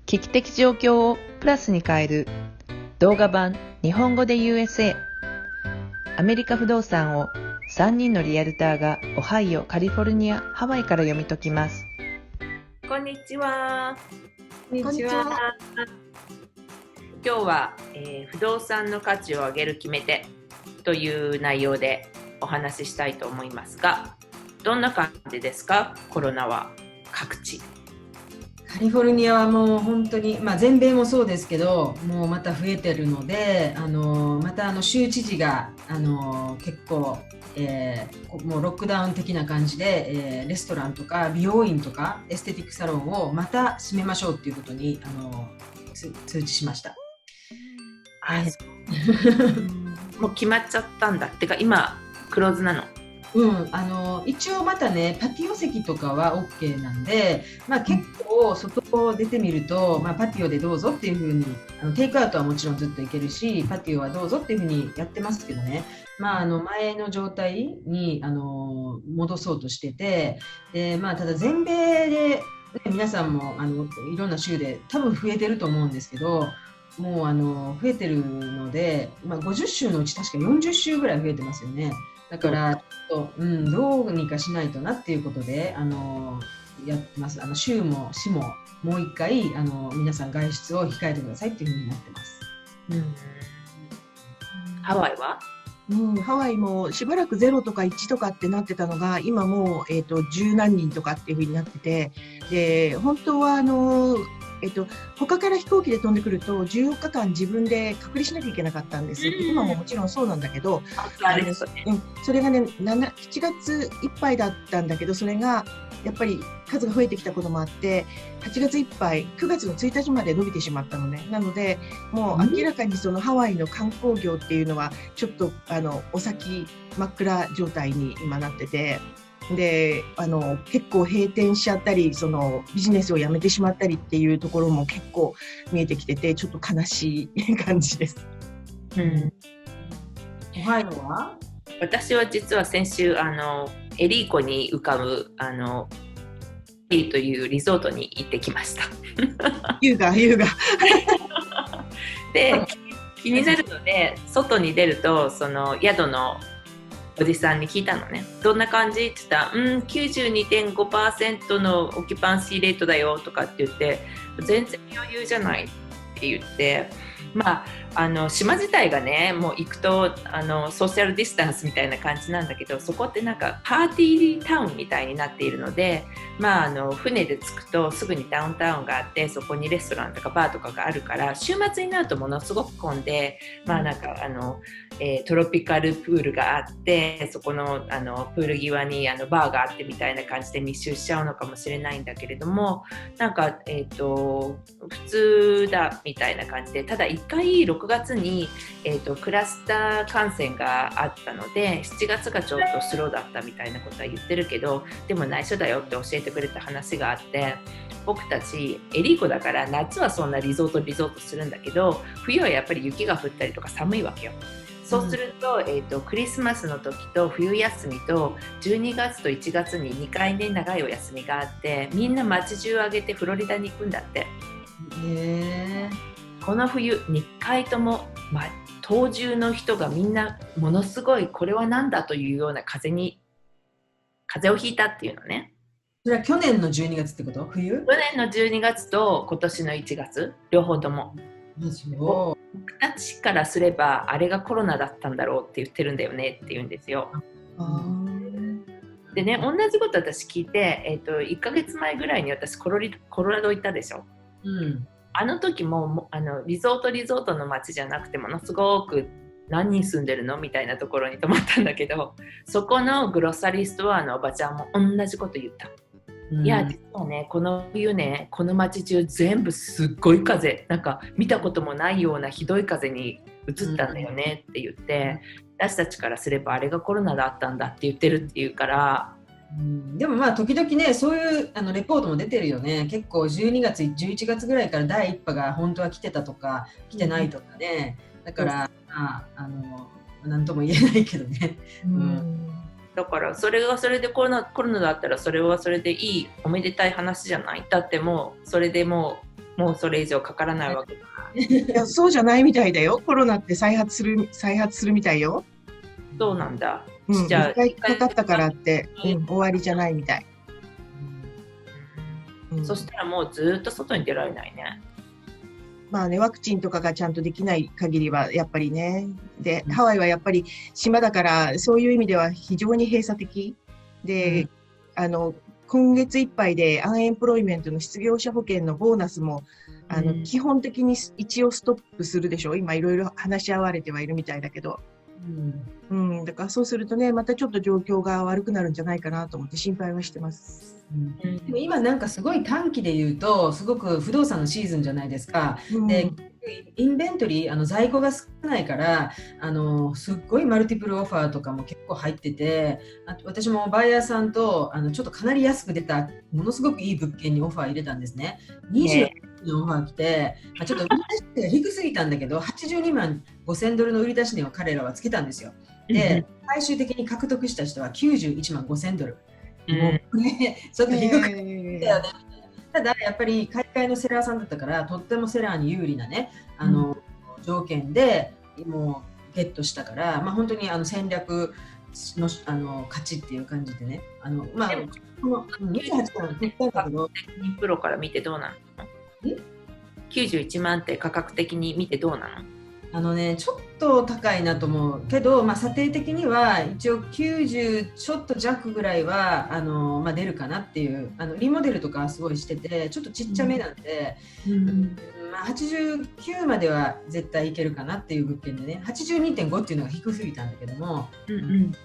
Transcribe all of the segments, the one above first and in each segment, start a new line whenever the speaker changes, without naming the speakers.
危機的状況をプラスに変える動画版日本語で USA。 アメリカ不動産を3人のリアルターがオハイオ、カリフォルニア、ハワイから読み解きます。
こんにちは。
こんにちは。
今日は、不動産の価値を上げる決め手という内容でお話ししたいと思いますが、どんな感じですか？コロナは各地。
カリフォルニアはもう本当に、全米もそうですけど、もうまた増えてるので、また州知事が結構、もうロックダウン的な感じで、レストランとか美容院とかエステティックサロンをまた閉めましょうっていうことに通知しました。
もう決まっちゃったんだってか、今クローズなの？
一応またね、パティオ席とかは OK なんで、結構外を出てみると、パティオでどうぞっていう風にテイクアウトはもちろんずっといけるし、パティオはどうぞっていう風にやってますけどね、前の状態に戻そうとしてて、でただ全米で皆さんもいろんな州で多分増えてると思うんですけど、もう増えてるので、50州のうち確か40州ぐらい増えてますよね。だからちょっと、どうにかしないとなっていうことでやってます。州も市ももう一回皆さん外出を控えてくださいっていうふうになってます。
ハワイは？
ハワイもしばらく0とか1とかってなってたのが、今もう、10何人とかっていう風になってて、で本当は他から飛行機で飛んでくると14日間自分で隔離しなきゃいけなかったんです。今ももちろんそうなんだけど、それがね7月いっぱいだったんだけど、それがやっぱり数が増えてきたこともあって8月いっぱい9月の1日まで伸びてしまったのね。なのでもう明らかにそのハワイの観光業っていうのはちょっとお先真っ暗状態に今なってて、で結構閉店しちゃったり、そのビジネスをやめてしまったりっていうところも結構見えてきてて、ちょっと悲しい感じです。
オハイオは？
私は実は先週エリー湖に浮かぶというリゾートに行ってきました。
優雅
で、気になるので外に出ると、その宿のおじさんに聞いたのね。どんな感じって言ったら、92.5% のオキュパンシーレートだよとかって言って、全然余裕じゃないって言って、島自体がね、もう行くとソーシャルディスタンスみたいな感じなんだけど、そこってなんかパーティータウンみたいになっているので、船で着くとすぐにダウンタウンがあって、そこにレストランとかバーとかがあるから、週末になるとものすごく混んで、トロピカルプールがあって、そこのプール際にバーがあってみたいな感じで密集しちゃうのかもしれないんだけれども、なんか普通だみたいな感じで、ただ1回6月に、クラスター感染があったので、7月がちょっとスローだったみたいなことは言ってるけど、でも内緒だよって教えてくれた話があって、僕たちエリー湖だから夏はそんなリゾートするんだけど、冬はやっぱり雪が降ったりとか寒いわけよ。そうすると、クリスマスの時と冬休みと12月と1月に2回ね、長いお休みがあって、みんな街中上げてフロリダに行くんだって。この冬2回とも、当中の人がみんなものすごい、これはなんだというような風邪をひいたっていうのね。
それは去年の12月ってこと？冬？
去年の12月と今年の1月両方とも。僕たちからすればあれがコロナだったんだろうって言ってるんだよねって言うんですよ。でね、同じこと私聞いて、1ヶ月前ぐらいに私コロラド行ったでしょ。あの時もリゾートの街じゃなくて、ものすごく何人住んでるのみたいなところに泊まったんだけど、そこのグロッサリーストアのおばちゃんも同じこと言った。いや実はね、この冬ね、この街中全部すっごい風、なんか見たこともないようなひどい風に移ったんだよねって言って、私たちからすればあれがコロナだったんだって言ってるっていうから。
でも時々ね、そういうレポートも出てるよね。結構12月11月ぐらいから第1波が本当は来てたとか来てないとかね、だから何とも言えないけどね。
だからそれでコロナだったらそれはそれでいいおめでたい話じゃない。だってもうそれでもうもうそれ以上かからないわけだ。
いや、そうじゃないみたいだよ。コロナって再発するみたいよ。
そうなんだ。
じゃあ、一回かかったからって、終わりじゃないみたい。
そしたらもうずっと外に出られないね。
まあね、ワクチンとかがちゃんとできない限りはやっぱりね。で、ハワイはやっぱり島だから、そういう意味では非常に閉鎖的で、今月いっぱいでアンエンプロイメントの失業者保険のボーナスも基本的に一応ストップするでしょ。今いろいろ話し合われてはいるみたいだけど。だからそうするとね、またちょっと状況が悪くなるんじゃないかなと思って心配はしてます。
でも今なんかすごい短期で言うとすごく不動産のシーズンじゃないですか。でインベントリー在庫が少ないからすっごいマルティプルオファーとかも結構入ってて、私もバイヤーさんとちょっとかなり安く出たものすごくいい物件にオファー入れたんですね。20のオファー来て、ちょっと売り出しが低すぎたんだけど82万5000ドルの売り出し値を彼らはつけたんですよ。で最終的に獲得した人は91万5000ドル。もうね、ちょっと低くて、ただやっぱり海外のセラーさんだったからとってもセラーに有利なね条件でもうゲットしたから、本当に戦略の勝ちっていう感じでね、この28から取ったんだけど、
プロから見てどうなの？91万って価格的に見てどうなの？
ちょっと高いなと思うけど、査定的には一応90ちょっと弱ぐらいは出るかなっていう、リモデルとかすごいしててちょっとちっちゃめなんで、89までは絶対いけるかなっていう物件でね、82.5 っていうのが低すぎたんだけども、
実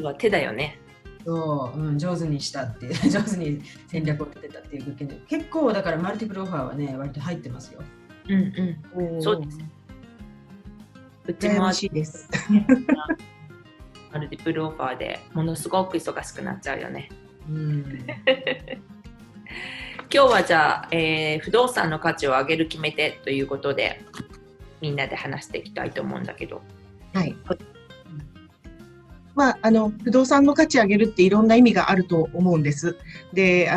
は手だよね。
そう上手にしたっていう上手に戦略を立てたっていう物件で、結構だからマルティプルオファーはね割と入ってますよ。
そうです。うちも
羨ましいです。
マルティプルオファーでものすごく忙しくなっちゃうよね。今日はじゃあ、不動産の価値を上げる決め手ということでみんなで話していきたいと思うんだけど。
はい。不動産の価値上げるっていろんな意味があると思うんです。で、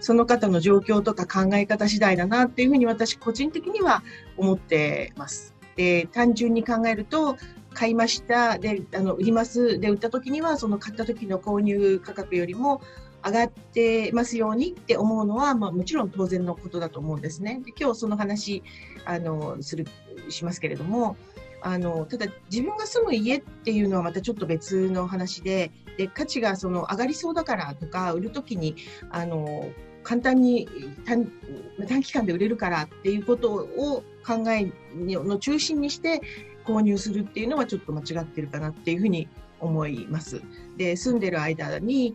その方の状況とか考え方次第だなっていうふうに私個人的には思ってます。で、単純に考えると、買いましたで売りますで売った時にはその買った時の購入価格よりも上がってますようにって思うのは、もちろん当然のことだと思うんですね。で、今日その話しますけれども、ただ自分が住む家っていうのはまたちょっと別の話で、価値が上がりそうだからとか売るときに簡単に短期間で売れるからっていうことを考えの中心にして購入するっていうのはちょっと間違ってるかなっていうふうに思います。で、住んでる間に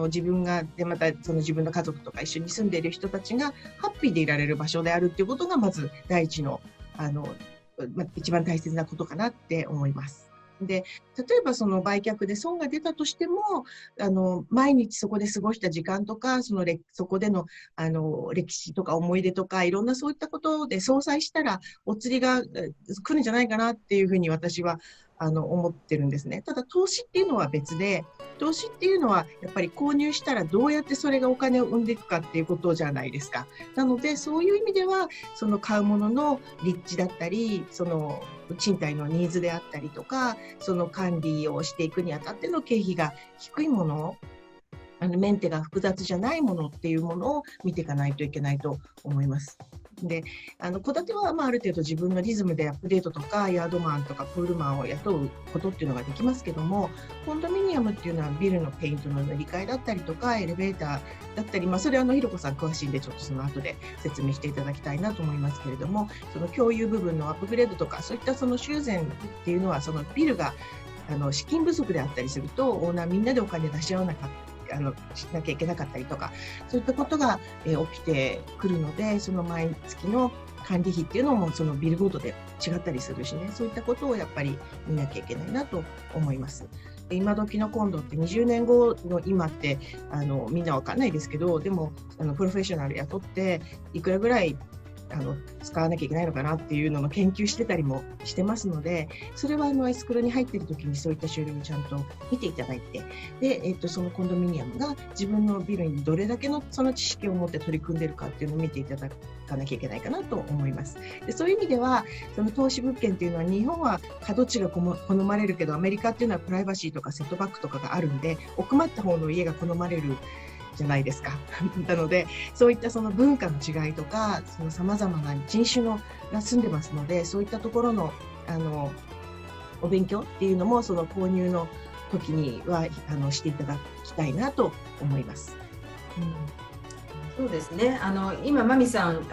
自分がでまたその自分の家族とか一緒に住んでいる人たちがハッピーでいられる場所であるっていうことがまず第一の一番大切なことかなって思います。で、例えばその売却で損が出たとしても、毎日そこで過ごした時間とか、そこでの、歴史とか思い出とか、いろんなそういったことで相殺したら、お釣りが来るんじゃないかなっていうふうに私は思ってるんですね。ただ投資っていうのは別で、投資っていうのはやっぱり購入したらどうやってそれがお金を生んでいくかっていうことじゃないですか。なのでそういう意味ではその買うものの立地だったり、その賃貸のニーズであったりとか、その管理をしていくにあたっての経費が低いもの、メンテが複雑じゃないものっていうものを見ていかないといけないと思います。で、戸建てはある程度自分のリズムでアップデートとかヤードマンとかプールマンを雇うことっていうのができますけども、コンドミニアムっていうのはビルのペイントの塗り替えだったりとかエレベーターだったり、それはひろこさん詳しいんでちょっとその後で説明していただきたいなと思いますけれども、その共有部分のアップグレードとかそういったその修繕っていうのはそのビルが資金不足であったりするとオーナーみんなでお金出し合わなかったしなきゃいけなかったりとか、そういったことが起きてくるので、その毎月の管理費っていうのもそのビルごとで違ったりするしね、そういったことをやっぱり見なきゃいけないなと思います。で、今時のコンドって20年後の今ってみんなわかんないですけど、でもプロフェッショナル雇っていくらぐらい使わなきゃいけないのかなっていうのの研究してたりもしてますので、それはエスクロに入っている時にそういった書類をちゃんと見ていただいて、で、そのコンドミニアムが自分のビルにどれだけのその知識を持って取り組んでいるかっていうのを見ていただかなきゃいけないかなと思います。で、そういう意味ではその投資物件っていうのは、日本は角地が好まれるけど、アメリカっていうのはプライバシーとかセットバックとかがあるんで、奥まった方の家が好まれるじゃないですか。なので、そういったその文化の違いとか、その様々な人種が住んでますので、そういったところのお勉強っていうのも、その購入の時にはしていただきたいなと思います。
そうですね。今マミさん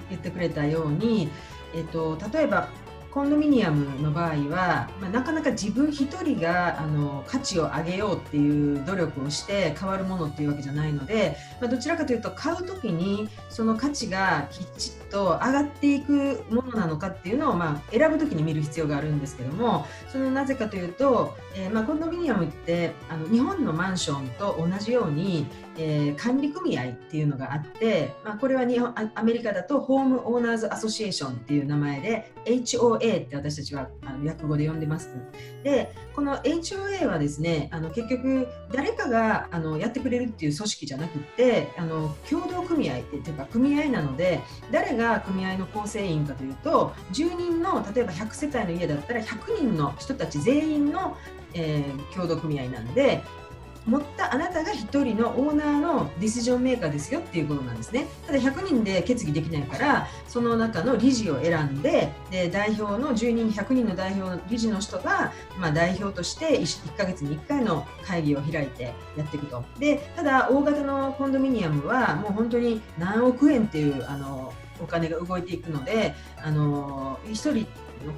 言ってくれたように、例えばコンドミニアムの場合は、なかなか自分一人が価値を上げようっていう努力をして変わるものっていうわけじゃないので、どちらかというと買うときにその価値がきちっと上がっていくものなのかっていうのを選ぶときに見る必要があるんですけども、そのなぜかというと、コンドミニアムって日本のマンションと同じように、管理組合っていうのがあって、これはアメリカだとホームオーナーズアソシエーションっていう名前で HOA って私たちは訳語で呼んでます。で、この HOA はですね、結局誰かがやってくれるっていう組織じゃなくって共同組合っていうか組合なので、誰が組合の構成員かというと、住人の例えば100世帯の家だったら100人の人たち全員の、共同組合なんで、持ったあなたが1人のオーナーのディシジョンメーカーですよっていうことなんですね。ただ100人で決議できないから、その中の理事を選んで、代表の10人100人の代表の理事の人が、代表として 1ヶ月に1回の会議を開いてやっていくと。で、ただ大型のコンドミニアムはもう本当に何億円っていうお金が動いていくので、1人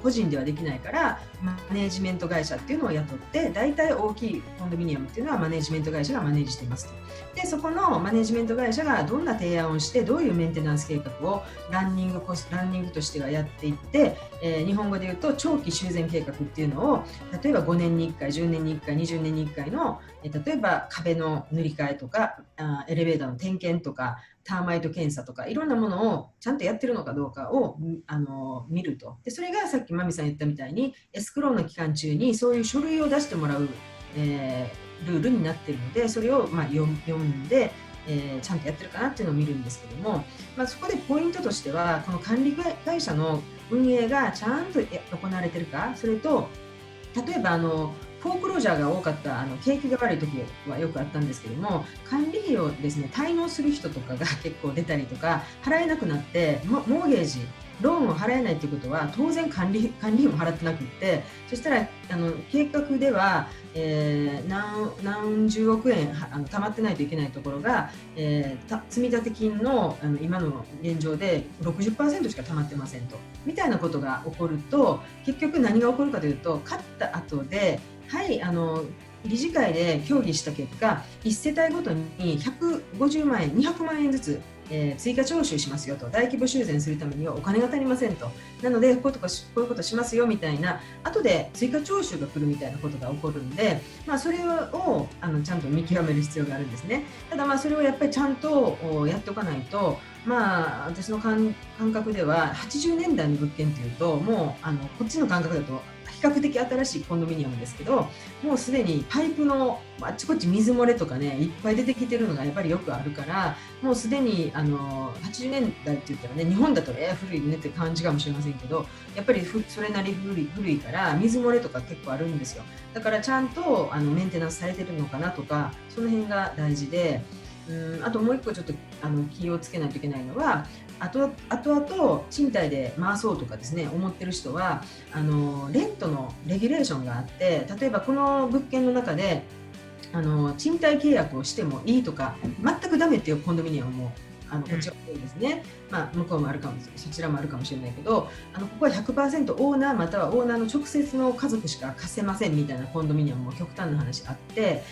個人ではできないから、マネージメント会社っていうのを雇って、大体大きいコンドミニアムっていうのはマネージメント会社がマネージしていますと。で、そこのマネージメント会社がどんな提案をして、どういうメンテナンス計画をランニングとしてはやっていって、日本語で言うと長期修繕計画っていうのを、例えば5年に1回、10年に1回、20年に1回の、例えば壁の塗り替えとか、エレベーターの点検とか、ターマイト検査とかいろんなものをちゃんとやってるのかどうかを見ると。で、それがさっきマミさん言ったみたいにエスクローの期間中にそういう書類を出してもらう、ルールになっているので、それを読んで、ちゃんとやってるかなっていうのを見るんですけども、そこでポイントとしては、この管理会社の運営がちゃんと行われてるか、それと例えばフォークロージャーが多かった景気が悪い時はよくあったんですけども、管理費をですね滞納する人とかが結構出たりとか、払えなくなってモーゲージローンを払えないということは当然管理費も払ってなくって、そしたら計画では、何十億円貯まってないといけないところが、積立金の今の現状で 60% しか貯まってませんと、みたいなことが起こると、結局何が起こるかというと、勝った後で理事会で協議した結果、1世帯ごとに150万円、200万円ずつ、追加徴収しますよと、大規模修繕するためにはお金が足りませんと、なのでこういうことしますよみたいな、後で追加徴収が来るみたいなことが起こるんで、それをちゃんと見極める必要があるんですね。ただそれをやっぱりちゃんとやっておかないと、私の感覚では80年代の物件っていうと、もうこっちの感覚だと比較的新しいコンドミニアムですけど、もうすでにパイプのあっちこっち水漏れとかね、いっぱい出てきてるのがやっぱりよくあるから、もうすでに80年代って言ったらね、日本だと古いねって感じかもしれませんけど、やっぱりそれなり古いから水漏れとか結構あるんですよ。だからちゃんとメンテナンスされてるのかなとか、その辺が大事で、あともう一個ちょっと気をつけないといけないのは、後々賃貸で回そうとかですね思ってる人は、レントのレギュレーションがあって、例えばこの物件の中で賃貸契約をしてもいいとか、全くダメっていうコンドミニアムもこっちは多いですね。向こうもあるかも、そちらもあるかもしれないけど、ここは 100% オーナーまたはオーナーの直接の家族しか貸せませんみたいなコンドミニアムも極端な話あって、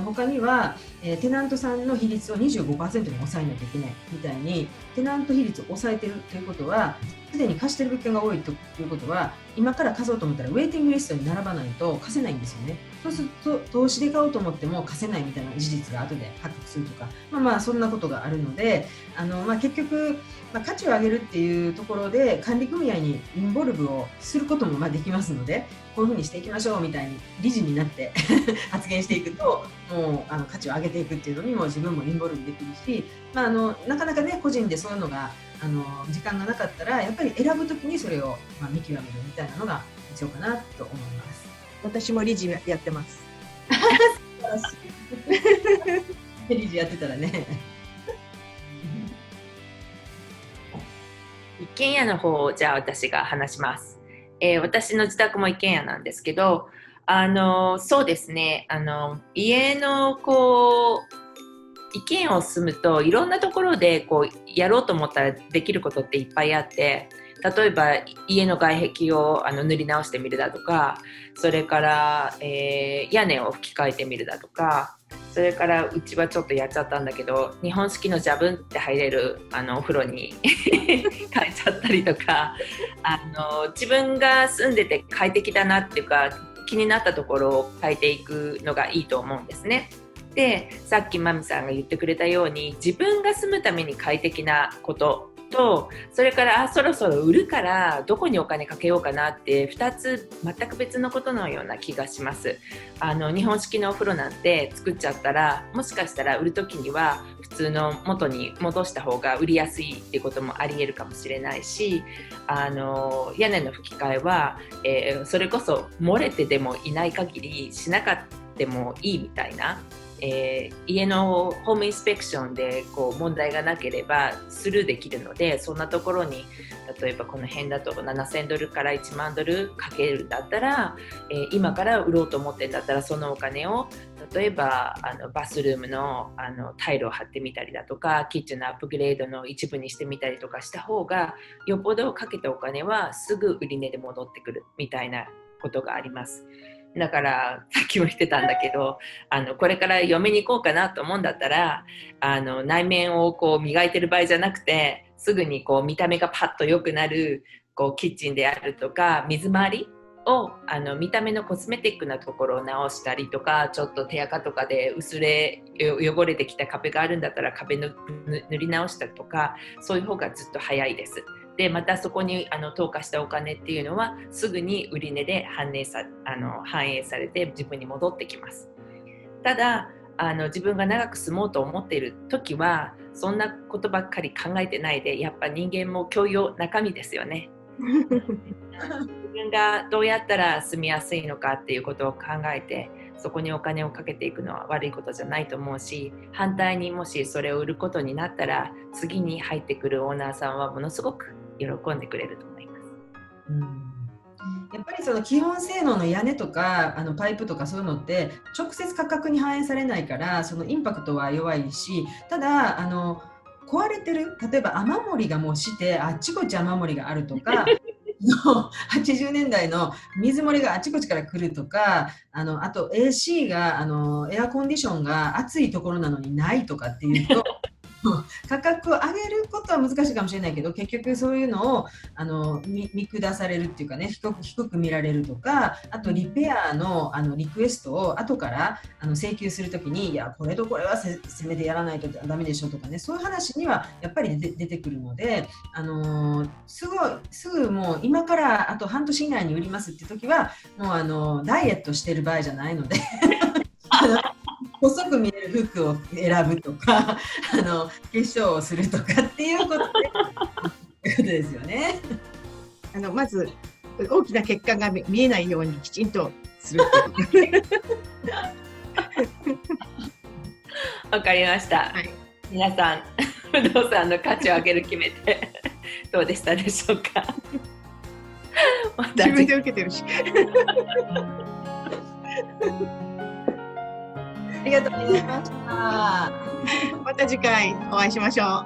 他には、テナントさんの比率を 25% に抑えなきゃいけないみたいに、テナント比率を抑えてるということは、すでに貸してる物件が多いということは、今から貸そうと思ったらウェイティングリストに並ばないと貸せないんですよね。そうすると投資で買おうと思っても貸せないみたいな事実が後で発覚するとか、そんなことがあるので、結局、価値を上げるっていうところで管理組合にインボルブをすることもできますので、こういうふうにしていきましょうみたいに理事になって発言していくと、もう価値を上げていくっていうのにも自分もインボルブできるし、なかなかね個人でそういうのが時間がなかったら、やっぱり選ぶときにそれを見極めるみたいなのが必要かなと思います。
私も理事やってます。
理事やってたらね。
一軒家の方をじゃあ私が話します。私の自宅も一軒家なんですけど、そうですね、家の一軒家を住むといろんなところでやろうと思ったらできることっていっぱいあって、例えば家の外壁を塗り直してみるだとか、それから、屋根を吹き替えてみるだとか、それからうちはちょっとやっちゃったんだけど、日本式のジャブンって入れるお風呂に変えちゃったりとか、自分が住んでて快適だなっていうか気になったところを変えていくのがいいと思うんですね。で、さっきマミさんが言ってくれたように、自分が住むために快適なことと、それからそろそろ売るからどこにお金かけようかなって2つ全く別のことのような気がします。日本式のお風呂なんて作っちゃったら、もしかしたら売る時には普通の元に戻した方が売りやすいっていうこともありえるかもしれないし、屋根の吹き替えは、それこそ漏れてでもいない限りしなかったもいいみたいな、家のホームインスペクションで問題がなければスルーできるので、そんなところに例えばこの辺だと7000ドルから1万ドルかけるんだったら、今から売ろうと思ってるんだったら、そのお金を例えばバスルームのタイルを貼ってみたりだとか、キッチンのアップグレードの一部にしてみたりとかした方が、よっぽどかけたお金はすぐ売り値で戻ってくるみたいなことがあります。だからさっきも言ってたんだけど、これから嫁に行こうかなと思うんだったら、内面を磨いてる場合じゃなくて、すぐに見た目がパッと良くなるキッチンであるとか、水回りを見た目のコスメティックなところを直したりとか、ちょっと手垢とかで汚れてきた壁があるんだったら壁の塗り直したりとか、そういう方がずっと早いです。で、またそこに投下したお金っていうのはすぐに売り値で反映されて自分に戻ってきます。ただ自分が長く住もうと思っている時はそんなことばっかり考えてないで、やっぱ人間も教養中身ですよね。自分がどうやったら住みやすいのかっていうことを考えて、そこにお金をかけていくのは悪いことじゃないと思うし、反対にもしそれを売ることになったら、次に入ってくるオーナーさんはものすごく喜んでくれると思います。
やっぱりその基本性能の屋根とかパイプとかそういうのって直接価格に反映されないから、そのインパクトは弱いし、ただ壊れてる、例えば雨漏りがもうしてあっちこっち雨漏りがあるとか80年代の水漏れがあちこちから来るとか、あと AC がエアコンディションが暑いところなのにないとかっていうと価格を上げることは難しいかもしれないけど、結局そういうのを見下されるっていうかね、低く見られるとか、あとリペアのリクエストを後から請求するときに、いやこれとこれはせめてやらないとダメでしょとかね、そういう話にはやっぱり出てくるので、すぐもう今からあと半年以内に売りますって時はもうダイエットしてる場合じゃないので細く見える服を選ぶとか化粧をするとかっていうことですよね。
まず大きな血管が見えないようにきちんとする
わかりました、はい、皆さん不動産の価値を上げる決めてどうでしたでしょうか。
自分で受けてるし
ありがとうございました。
また次回お会いしましょう。